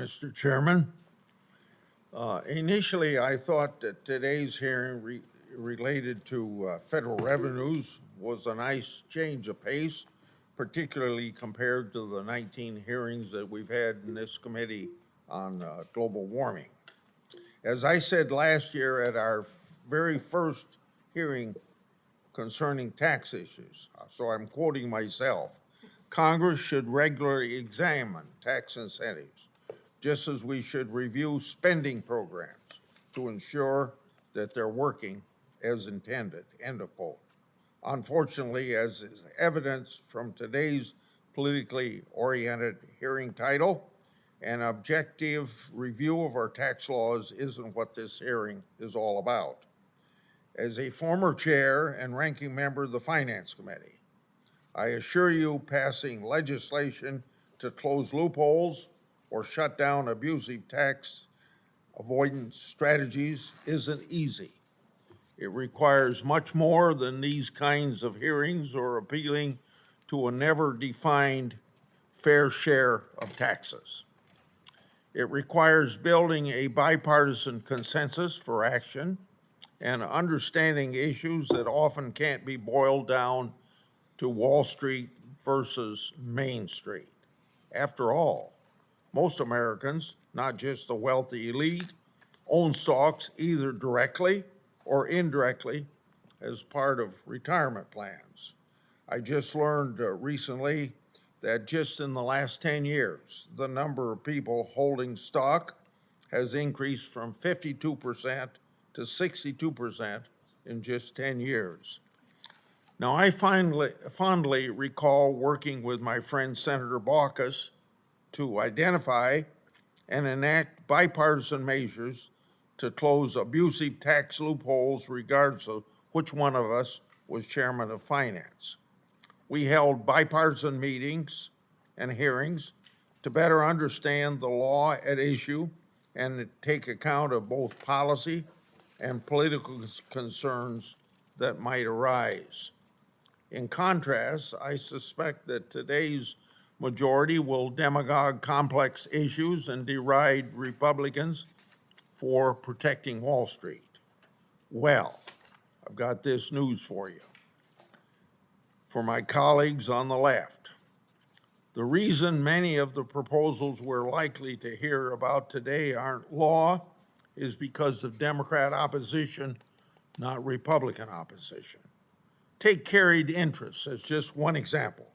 Mr. Chairman. Initially, I thought that today's hearing related to federal revenues was a nice change of pace, particularly compared to the 19 hearings that we've had in this committee on global warming. As I said last year at our very first hearing concerning tax issues, so I'm quoting myself, Congress should regularly examine tax incentives, just as we should review spending programs to ensure that they're working as intended, end of quote. Unfortunately, as is evident from today's politically oriented hearing title, an objective review of our tax laws isn't what this hearing is all about. As a former chair and ranking member of the Finance Committee, I assure you passing legislation to close loopholes or shut down abusive tax avoidance strategies isn't easy. It requires much more than these kinds of hearings or appealing to a never-defined fair share of taxes. It requires building a bipartisan consensus for action and understanding issues that often can't be boiled down to Wall Street versus Main Street. After all, most Americans, not just the wealthy elite, own stocks either directly or indirectly as part of retirement plans. I just learned recently that just in the last 10 years, the number of people holding stock has increased from 52% to 62% in just 10 years. Now, I fondly recall working with my friend Senator Baucus to identify and enact bipartisan measures to close abusive tax loopholes regardless of which one of us was chairman of finance. We held bipartisan meetings and hearings to better understand the law at issue and take account of both policy and political concerns that might arise. In contrast, I suspect that today's majority will demagogue complex issues and deride Republicans for protecting Wall Street. Well, I've got this news for you. For my colleagues on the left, the reason many of the proposals we're likely to hear about today aren't law is because of Democrat opposition, not Republican opposition. Take carried interest as just one example.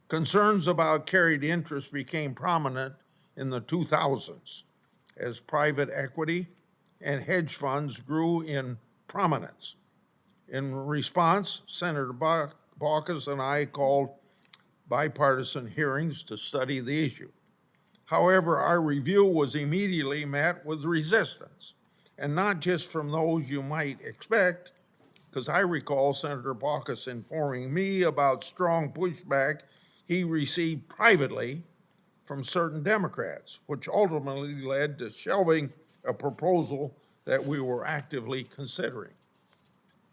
Concerns about carried interest became prominent in the 2000s as private equity and hedge funds grew in prominence. In response, Senator Baucus and I called bipartisan hearings to study the issue. However, our review was immediately met with resistance, and not just from those you might expect, because I recall Senator Baucus informing me about strong pushback he received privately from certain Democrats, which ultimately led to shelving a proposal that we were actively considering.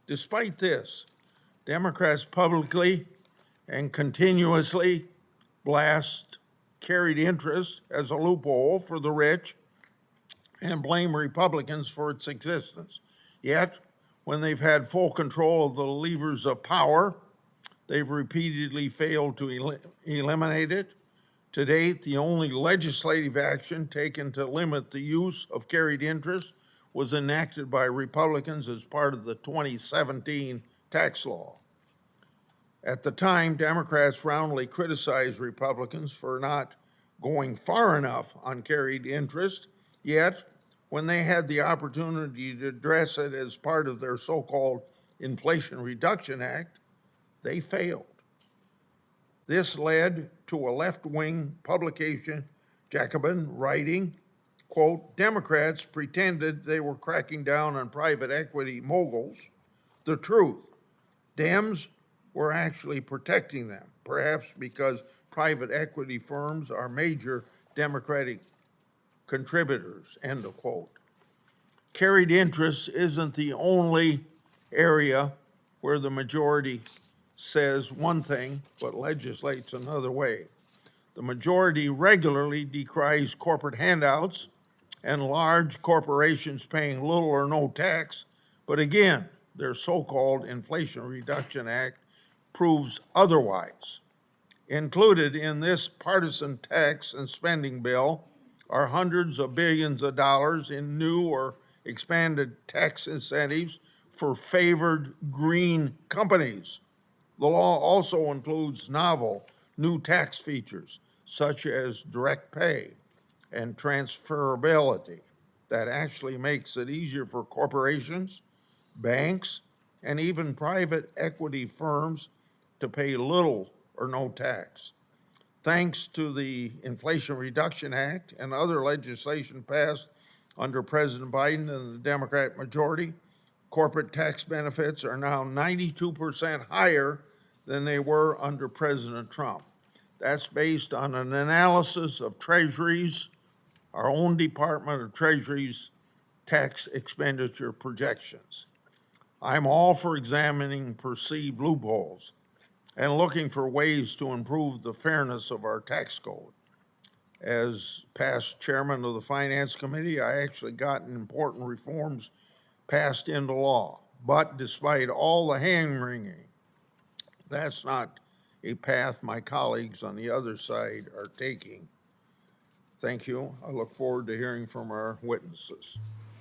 Despite this, Democrats publicly and continuously blast carried interest as a loophole for the rich and blame Republicans for its existence. Yet, when they've had full control of the levers of power, they've repeatedly failed to eliminate it. To date, the only legislative action taken to limit the use of carried interest was enacted by Republicans as part of the 2017 tax law. At the time, Democrats roundly criticized Republicans for not going far enough on carried interest, yet when they had the opportunity to address it as part of their so-called Inflation Reduction Act, they failed. This led to a left-wing publication, Jacobin, writing, quote, Democrats pretended they were cracking down on private equity moguls. The truth, Dems were actually protecting them, perhaps because private equity firms are major Democratic contributors, end of quote. Carried interest isn't the only area where the majority says one thing but legislates another way. The majority regularly decries corporate handouts and large corporations paying little or no tax, but again, their so-called Inflation Reduction Act proves otherwise. Included in this partisan tax and spending bill are hundreds of billions of dollars in new or expanded tax incentives for favored green companies. The law also includes novel new tax features such as direct pay and transferability that actually makes it easier for corporations, banks, and even private equity firms to pay little or no tax. Thanks to the Inflation Reduction Act and other legislation passed under President Biden and the Democrat majority, corporate tax benefits are now 92% higher than they were under President Trump. That's based on an analysis of Treasury's, our own Department of Treasury's tax expenditure projections. I'm all for examining perceived loopholes and looking for ways to improve the fairness of our tax code. As past chairman of the Finance Committee, I actually got important reforms passed into law. But despite all the hand-wringing, that's not a path my colleagues on the other side are taking. Thank you. I look forward to hearing from our witnesses.